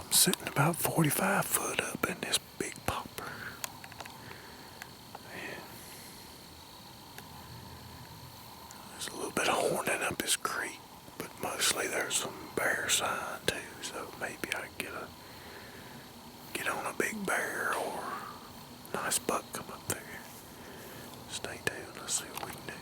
I'm sitting about 45 foot up in this big popper. And there's a little bit of horning up this creek, but mostly there's some bear sign too, so maybe I get on a big bear or a nice buck come up there. Stay tuned, let's see what we can do.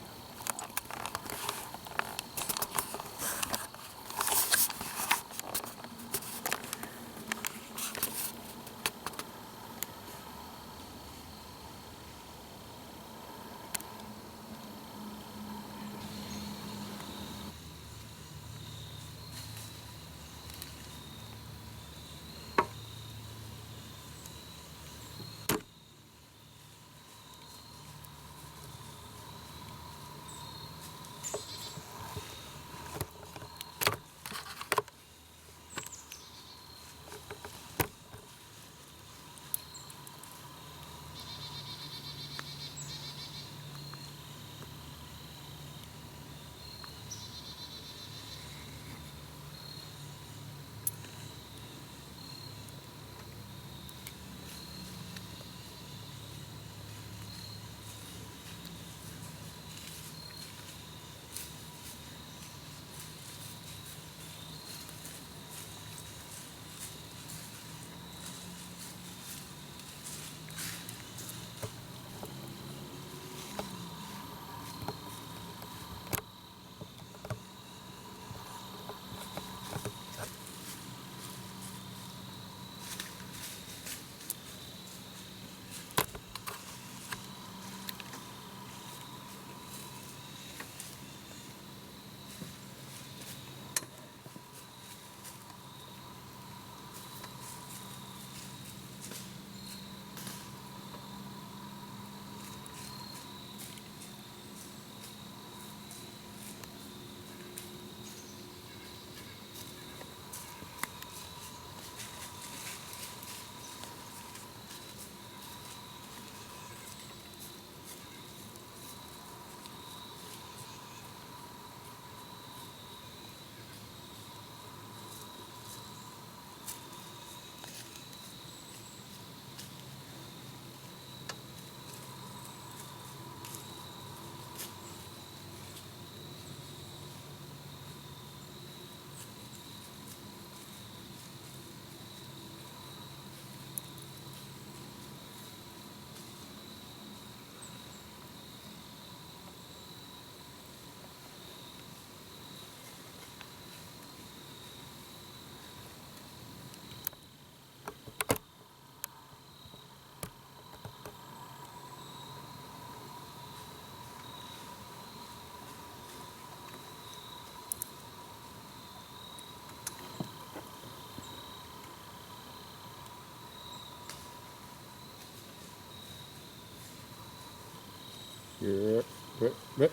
Yep, yep, yep,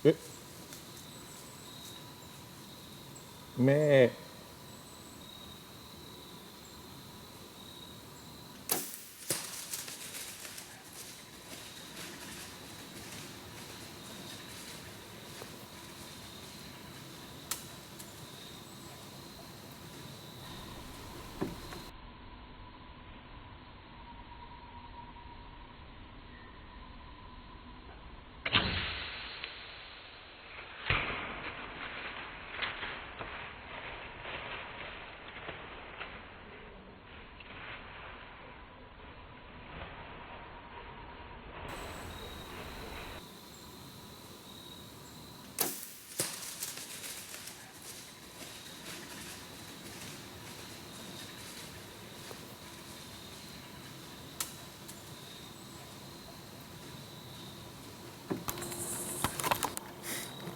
yep. Meh.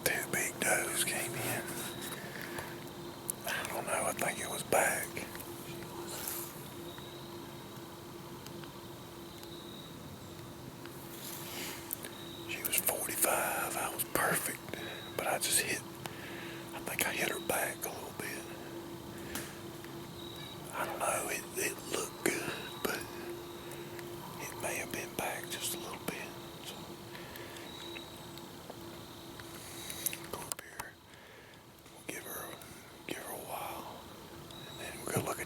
Two big does came in. I don't know, I think it was back. She was 45, I was perfect, but I just I think I hit her back a little bit. I don't know, it looked good, but it may have been back just a little bit. So, go up here, we'll give her a while, and then we'll go look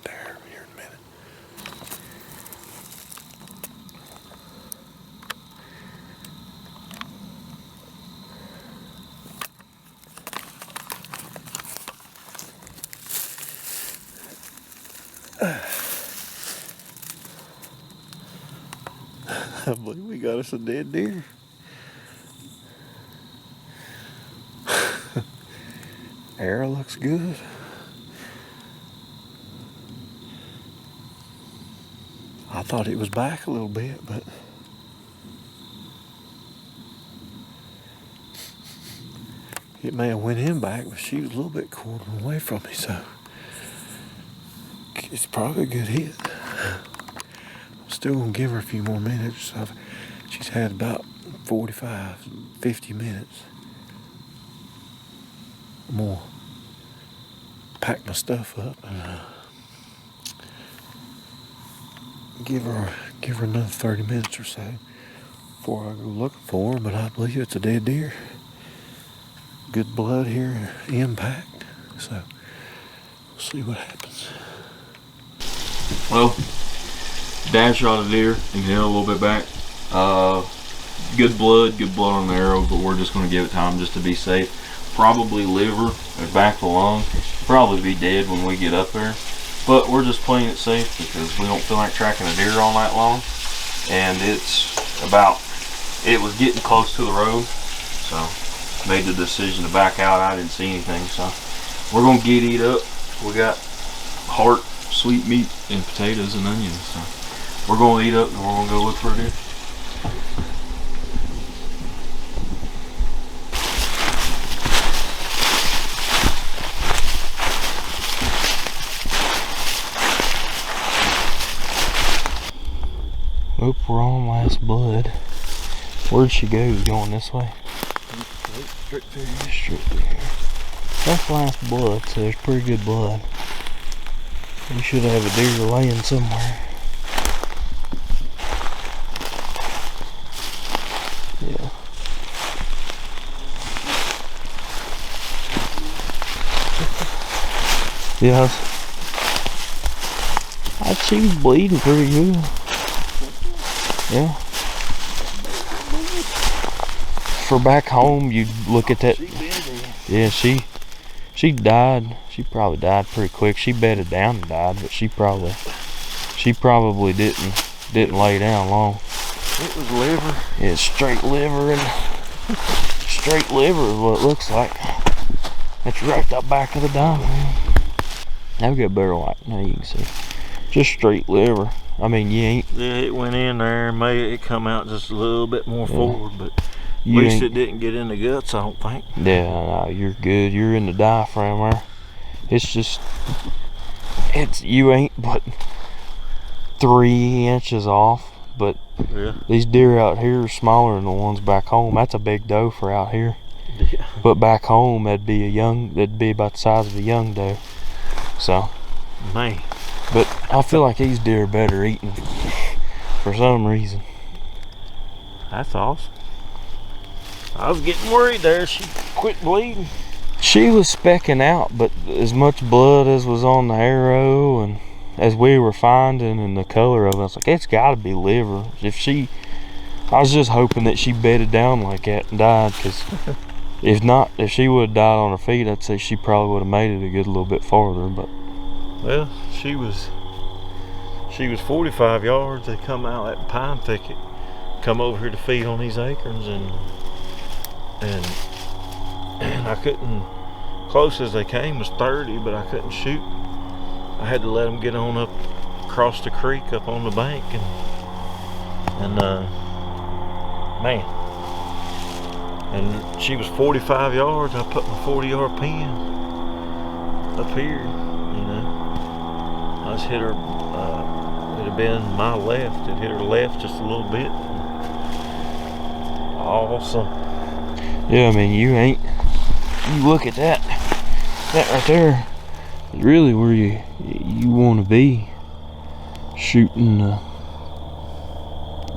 I believe we got us a dead deer. Arrow looks good. I thought it was back a little bit, but it may have went in back, but she was a little bit quartering away from me, so it's probably a good hit. I'm still gonna give her a few more minutes. She's had about 45, 50 minutes. I'm gonna pack my stuff up and give her another 30 minutes or so before I go looking for her, but I believe it's a dead deer. Good blood here, impact, so we'll see what happens. Well, Dad shot a deer and hit a little bit back. Good blood on the arrow, but we're just gonna give it time just to be safe. Probably liver or back of the lung. Probably be dead when we get up there. But we're just playing it safe because we don't feel like tracking a deer all night long. And it was getting close to the road, so made the decision to back out. I didn't see anything, so we're gonna get eat up. We got heart, sweet meat, and potatoes and onions, so we're gonna eat up and we're gonna go look for a deer. Oop, we're on last blood. Where'd she go? Going this way? Straight through here. Straight through here. That's last blood, so there's pretty good blood. You should have a deer laying somewhere. Yeah. Yeah. She's bleeding pretty good. Yeah. For back home, you'd look at that. Yeah, she died. She probably died pretty quick. She bedded down and died, but she probably didn't lay down long. It was liver. Yeah, straight liver is what it looks like. That's right up back of the diamond. Now we got better light. Now you can see. Just straight liver. I mean, you ain't. Yeah, it went in there and made it come out just a little bit more forward, but at least it didn't get in the guts, I don't think. Yeah, no, you're good. You're in the diaphragm there. You ain't but 3 inches off, but yeah. These deer out here are smaller than the ones back home. That's a big doe for out here. Yeah. But back home, that'd be about the size of a young doe. So, man. But I feel like these deer are better eating for some reason. That's awesome. I was getting worried there. She quit bleeding. She was specking out, but as much blood as was on the arrow and as we were finding and the color of it, I was like, it's gotta be liver. I was just hoping that she bedded down like that and died, because if she would have died on her feet, I'd say she probably would have made it a good little bit farther, but. Well, she was 45 yards. They come out that pine thicket, come over here to feed on these acorns, and I couldn't. Close as they came was 30, but I couldn't shoot. I had to let them get on up across the creek up on the bank, and man. And she was 45 yards. I put my 40-yard pin up here, you know. I just hit her, it'd have been my left. It hit her left just a little bit. Awesome. Yeah, I mean, you look at that right there, is really where you want to be shooting.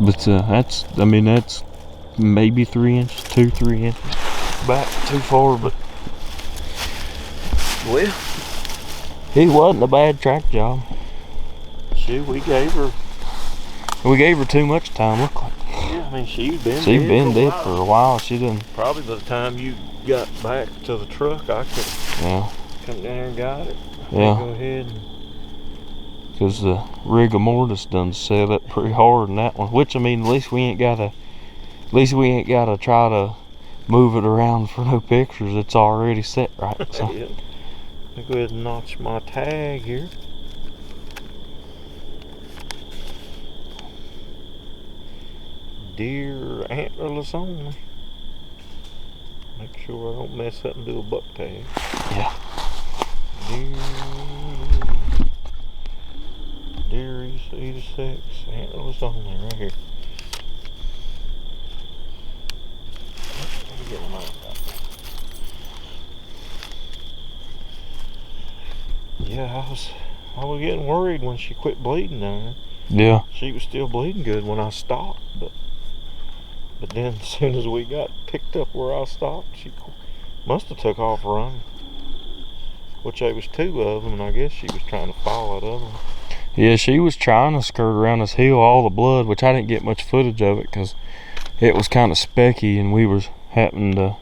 But that's maybe 3 inches, 2-3 inches back, too far, but. Well, it wasn't a bad track job. Shoot, we gave her too much time, look like. Yeah, I mean, she's been dead for a while. She didn't. Probably by the time you got back to the truck, I could come down and got it. Yeah. Go ahead and because the rigor mortis done set up pretty hard in that one. Which, I mean, at least we ain't gotta try to move it around for no pictures. It's already set right. So Yeah. I'll go ahead and notch my tag here. Deer antlerless only. Make sure I don't mess up and do a buck tag. Yeah. Deer 86 antlerless only right here. Let me get mine out. Yeah, I was getting worried when she quit bleeding down there. Yeah. She was still bleeding good when I stopped, but then as soon as we got picked up where I stopped, she must have took off running. Which there was two of them, and I guess she was trying to follow that other one. Yeah, she was trying to skirt around this hill, all the blood, which I didn't get much footage of it because it was kind of specky and we was happening to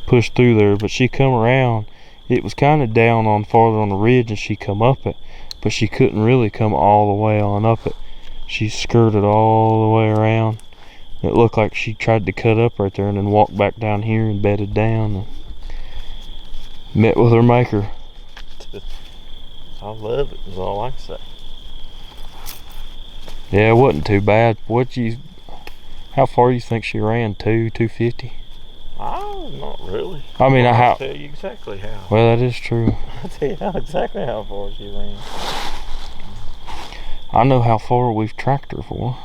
push through there. But she come around, it was kind of down on farther on the ridge, and she come up it, but she couldn't really come all the way on up it. She skirted all the way around. It looked like she tried to cut up right there and then walked back down here and bedded down and met with her maker. I love it, is all I can say. Yeah, it wasn't too bad. How far you think she ran? 250? Oh, not really. I mean, I'll tell you exactly how. Well, that is true. I'll tell you exactly how far she ran. I know how far we've tracked her for.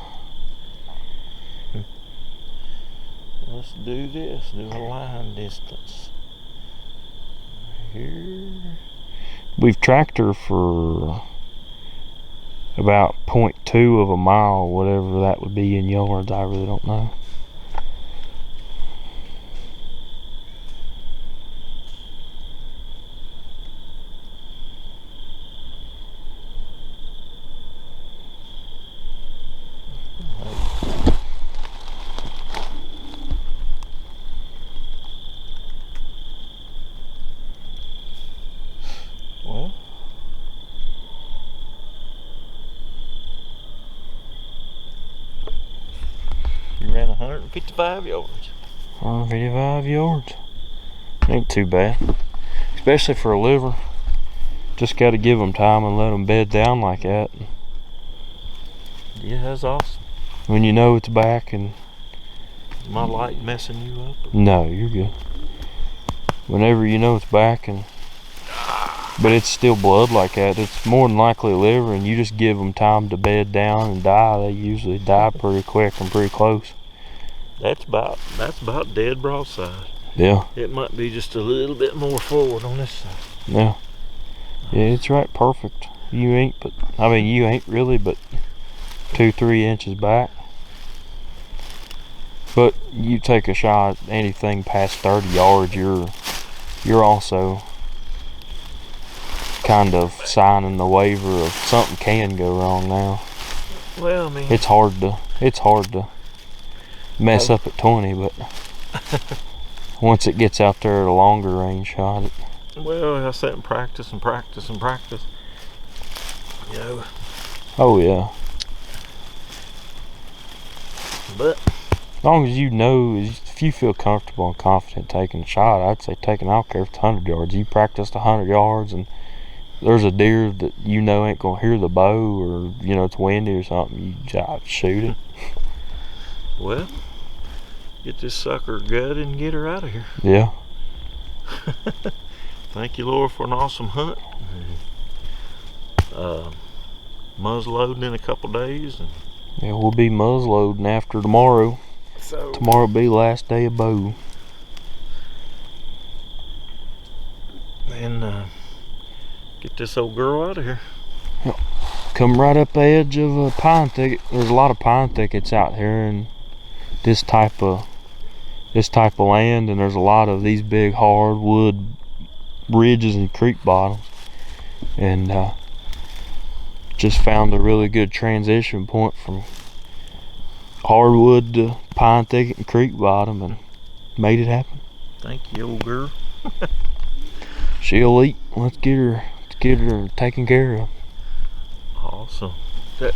Let's do this. Do a line distance. Here. We've tracked her for about 0.2 of a mile, whatever that would be in yards. I really don't know. Well, you ran 155 yards. 155 yards. Ain't too bad. Especially for a liver. Just got to give them time and let them bed down like that. Yeah, that's awesome. When you know it's back and... My light messing you up? No, you're good. Whenever you know it's back and... But it's still blood like that. It's more than likely a liver, and you just give them time to bed down and die. They usually die pretty quick and pretty close. That's about dead broadside. Yeah. It might be just a little bit more forward on this side. Yeah. Yeah, it's right perfect. You ain't really, but 2-3 inches back. But you take a shot at anything past 30 yards, you're also kind of signing the waiver of something can go wrong now. Well, I mean, It's hard to mess up at 20, but once it gets out there at a longer range shot, well, I sat and practice. You know, oh yeah. but As long as you know, if you feel comfortable and confident taking a shot, I'd say I don't care if it's 100 yards. You practiced 100 yards and there's a deer that you know ain't gonna hear the bow, or it's windy or something, you just shoot it. well, get this sucker gutted and get her out of here. Yeah. Thank you, Lord, for an awesome hunt. Muzzleloading in a couple days. And Yeah, we'll be muzzleloading after tomorrow. so Tomorrow will be last day of bow. And get this old girl out of here. Come right up the edge of a pine thicket. There's a lot of pine thickets out here in this type of land, and there's a lot of these big hardwood ridges and creek bottoms. And just found a really good transition point from hardwood to pine thicket and creek bottom, and made it happen. Thank you, old girl. She'll eat. Let's get her taken care of. Awesome. That